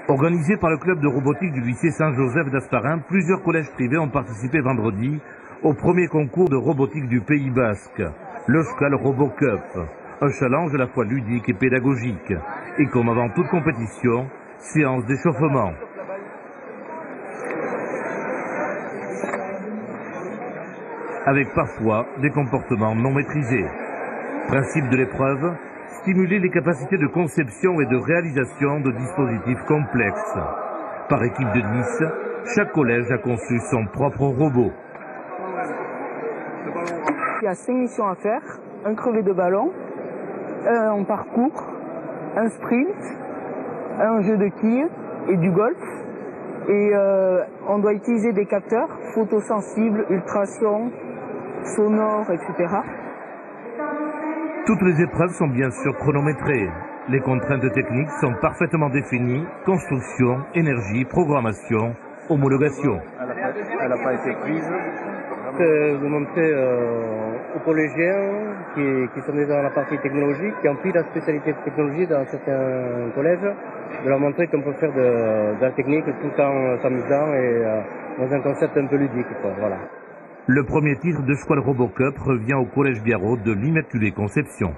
Organisé par le club de robotique du lycée Saint-Joseph d'Asparin, plusieurs collèges privés ont participé vendredi au premier concours de robotique du Pays Basque, l'Euskal Robo Cup, un challenge à la fois ludique et pédagogique, et comme avant toute compétition, séance d'échauffement. Avec parfois des comportements non maîtrisés. Principe de l'épreuve, stimuler les capacités de conception et de réalisation de dispositifs complexes. Par équipe de 10, chaque collège a conçu son propre robot. Il y a 5 missions à faire, un crevé de ballon, un parcours, un sprint, un jeu de quilles et du golf. Et on doit utiliser des capteurs photosensibles, ultrasons, sonores, etc. Toutes les épreuves sont bien sûr chronométrées. Les contraintes techniques sont parfaitement définies, construction, énergie, programmation, homologation. Elle n'a pas été prise. Vous montrez aux collégiens qui sont déjà dans la partie technologique, qui ont pris la spécialité de technologie dans certains collèges, de leur montrer qu'on peut faire de la technique tout en s'amusant et dans un concept un peu ludique, quoi, voilà. Le premier titre de Squal Robo Cup revient au Collège Biarrot de l'Immaculée Conception.